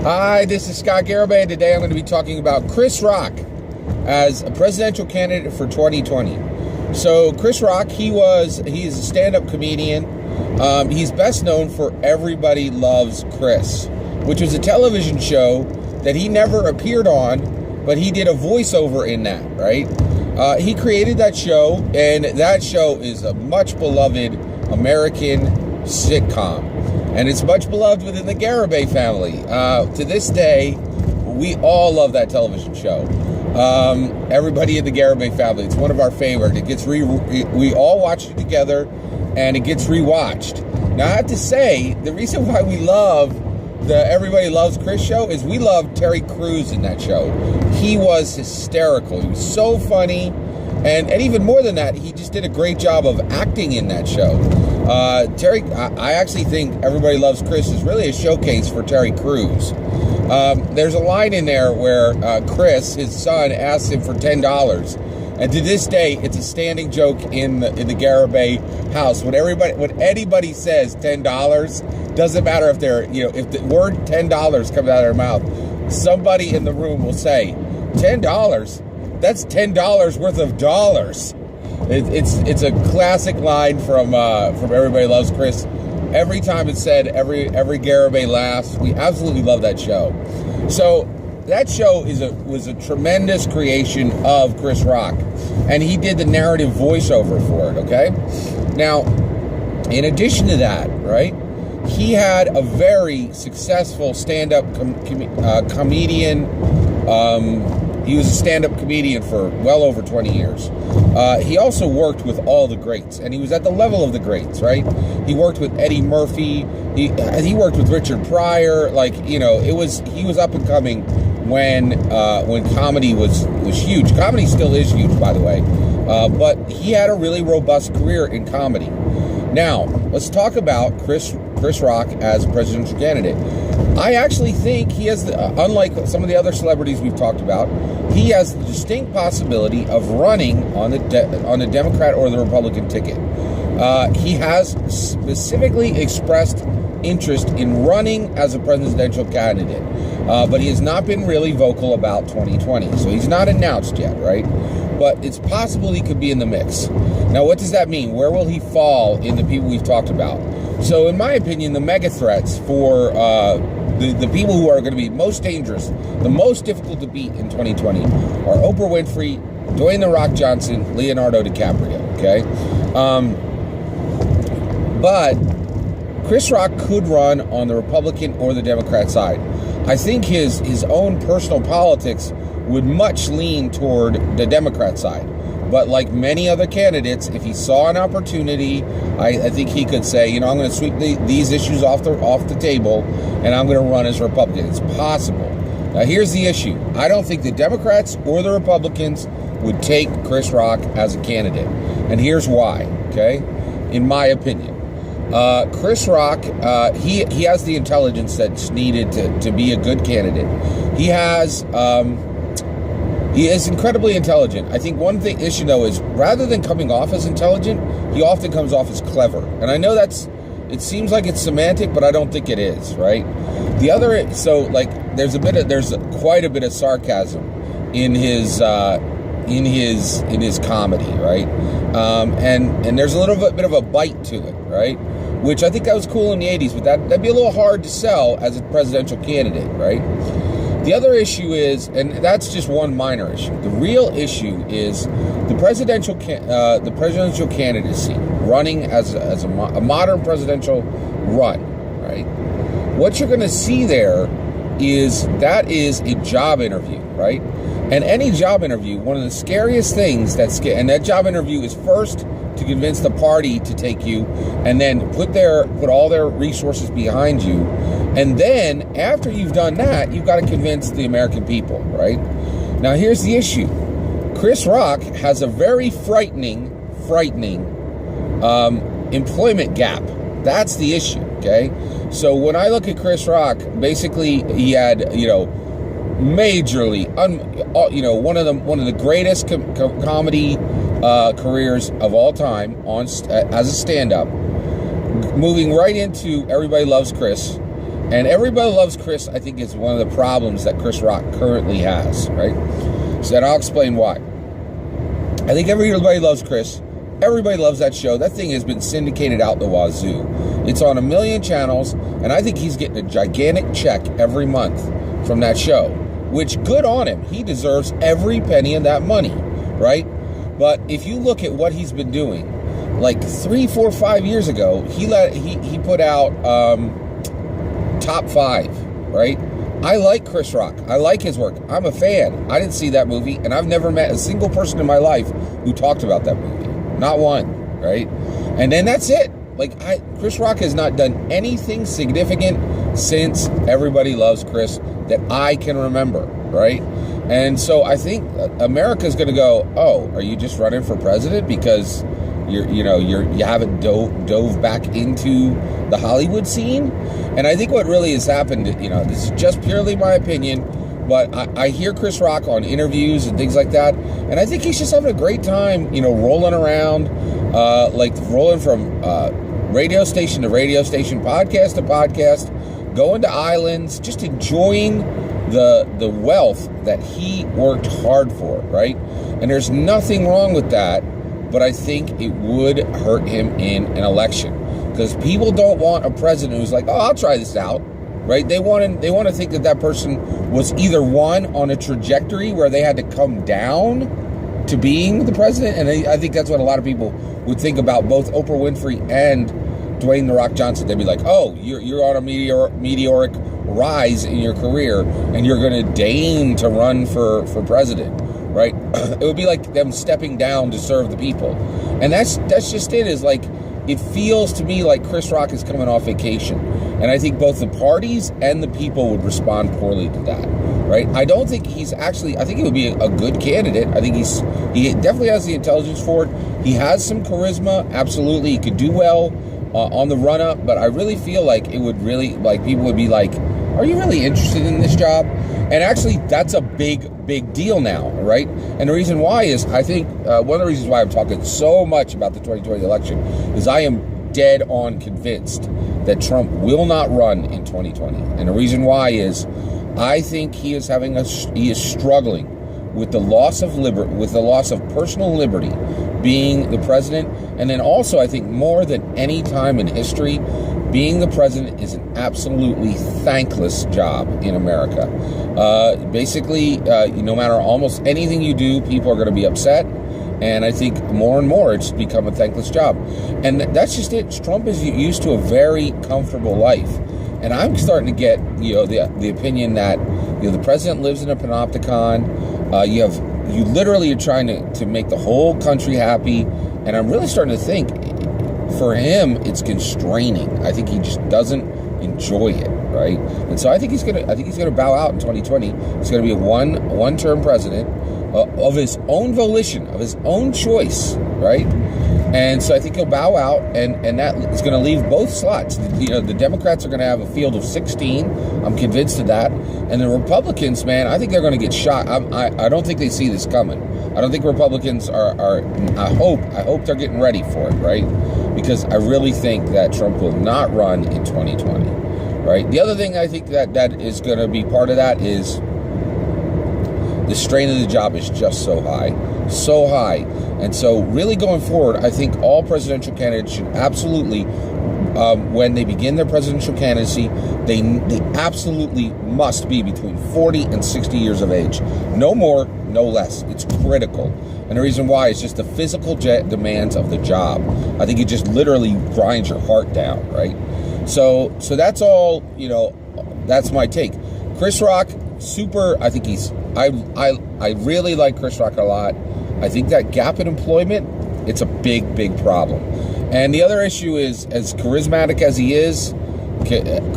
Hi, this is Scott Garibay, and today I'm going to be talking about Chris Rock as a presidential candidate for 2020. So Chris Rock, he's a stand-up comedian. He's best known for Everybody Loves Chris, which was a television show that he never appeared on, but he did a voiceover in that, right? He created that show, and that show is a much beloved American sitcom. And it's much beloved within the Garibay family. To this day, we all love that television show. Everybody in the Garibay family, it's one of our favorite. It gets we all watch it together, and it gets rewatched. Now, I have to say, the reason why we love the Everybody Loves Chris show is we love Terry Crews in that show. He was hysterical. He was so funny. And even more than that, he just did a great job of acting in that show. I actually think Everybody Loves Chris is really a showcase for Terry Crews. There's a line in there where Chris, his son, asks him for $10. And to this day, it's a standing joke in the Garibay house. When anybody says $10, doesn't matter if if the word $10 comes out of their mouth, somebody in the room will say, $10? That's $10 worth of dollars. It's a classic line from Everybody Loves Chris. Every time it's said, every Garibay laughs. We absolutely love that show. So that show was a tremendous creation of Chris Rock, and he did the narrative voiceover for it. Okay, now in addition to that, right, he had a very successful stand-up comedian. He was a stand-up comedian for well over 20 years. He also worked with all the greats, and he was at the level of the greats, right? He worked with Eddie Murphy. He worked with Richard Pryor. He was up and coming when comedy was huge. Comedy still is huge, by the way, but he had a really robust career in comedy. Now, let's talk about Chris Rock as presidential candidate. I actually think he has, unlike some of the other celebrities we've talked about, he has the distinct possibility of running on the Democrat or the Republican ticket. He has specifically expressed interest in running as a presidential candidate, but he has not been really vocal about 2020. So he's not announced yet, right? But it's possible he could be in the mix. Now, what does that mean? Where will he fall in the people we've talked about? So, in my opinion, the mega threats for the people who are going to be most dangerous, the most difficult to beat in 2020 are Oprah Winfrey, Dwayne "The Rock" Johnson, Leonardo DiCaprio, okay? But Chris Rock could run on the Republican or the Democrat side. I think his own personal politics would much lean toward the Democrat side. But like many other candidates, if he saw an opportunity, I think he could say, I'm going to sweep these issues off the table, and I'm going to run as Republican. It's possible. Now, here's the issue. I don't think the Democrats or the Republicans would take Chris Rock as a candidate. And here's why, okay? In my opinion. Chris Rock, he has the intelligence that's needed to be a good candidate. He is incredibly intelligent. I think one issue, though, is rather than coming off as intelligent, he often comes off as clever. And I know it seems like it's semantic, but I don't think it is, right? There's quite a bit of sarcasm in his comedy, right? And there's a little bit of a bite to it, right? Which I think that was cool in the 80s, but that'd be a little hard to sell as a presidential candidate, right? The other issue is, and that's just one minor issue, the real issue is the presidential candidacy, running as a modern presidential run, right? What you're going to see there is a job interview, right? And any job interview, one of the scariest things and that job interview is first to convince the party to take you, and then put all their resources behind you. And then, after you've done that, you've got to convince the American people, right? Now, here's the issue. Chris Rock has a very frightening employment gap. That's the issue, okay? So, when I look at Chris Rock, basically, he had, majorly, one of the greatest comedy careers of all time as a stand-up, moving right into Everybody Loves Chris, And everybody loves Chris, I think, is one of the problems that Chris Rock currently has, right? So then I'll explain why. I think everybody loves Chris. Everybody loves that show. That thing has been syndicated out the wazoo. It's on 1 million channels, and I think he's getting a gigantic check every month from that show, which, good on him. He deserves every penny of that money, right? But if you look at what he's been doing, like 3, 4, 5 years ago, he put out Top 5, right? I like Chris Rock. I like his work. I'm a fan. I didn't see that movie, and I've never met a single person in my life who talked about that movie. Not one, right? And then that's it. Like, Chris Rock has not done anything significant since Everybody Loves Chris that I can remember, right? And so I think America's going to go, oh, are you just running for president because you haven't dove back into the Hollywood scene? And I think what really has happened, this is just purely my opinion, but I hear Chris Rock on interviews and things like that, and I think he's just having a great time, rolling around, rolling from radio station to radio station, podcast to podcast, going to islands, just enjoying the wealth that he worked hard for, right? And there's nothing wrong with that, but I think it would hurt him in an election because people don't want a president who's like, oh, I'll try this out, right? They want to think that person was either one on a trajectory where they had to come down to being the president, and I think that's what a lot of people would think about both Oprah Winfrey and Dwayne "The Rock" Johnson. They'd be like, oh, you're on a meteoric rise in your career, and you're going to deign to run for president, right? It would be like them stepping down to serve the people, and that's just it. Is like, it feels to me like Chris Rock is coming off vacation, and I think both the parties and the people would respond poorly to that, right? I don't think I think he would be a good candidate. I think he definitely has the intelligence for it. He has some charisma, absolutely. He could do well on the run-up, but I really feel like it would really, like, people would be like, are you really interested in this job? And actually, that's a big deal now, right? And the reason why is, I think, one of the reasons why I'm talking so much about the 2020 election is I am dead on convinced that Trump will not run in 2020. And the reason why is, I think he is struggling with the loss of personal liberty, being the president. And then also, I think more than any time in history, being the president is an absolutely thankless job in America. Basically, no matter almost anything you do, people are going to be upset. And I think more and more it's become a thankless job. And that's just it. Trump is used to a very comfortable life. And I'm starting to get, the opinion that, the president lives in a panopticon. You literally are trying to make the whole country happy. And I'm really starting to think, for him, it's constraining. I think he just doesn't enjoy it, right? And so I think he's gonna bow out in 2020. He's gonna be a one-term president of his own volition, of his own choice, right? And so I think he'll bow out, and that is going to leave both slots. The Democrats are going to have a field of 16. I'm convinced of that. And the Republicans, man, I think they're going to get shot. I don't think they see this coming. I don't think Republicans are I hope they're getting ready for it, right? Because I really think that Trump will not run in 2020, right? The other thing I think that is going to be part of that is the strain of the job is just so high. And so really going forward, I think all presidential candidates should absolutely, when they begin their presidential candidacy, they absolutely must be between 40 and 60 years of age. No more, no less. It's critical. And the reason why is just the physical demands of the job. I think it just literally grinds your heart down, right? So that's all, that's my take. Chris Rock, I think I really like Chris Rock a lot. I think that gap in employment, it's a big problem. And the other issue is, as charismatic as he is,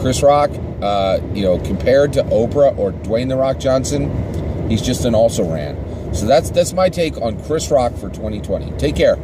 Chris Rock, compared to Oprah or Dwayne "The Rock" Johnson, he's just an also-ran. So that's my take on Chris Rock for 2020. Take care.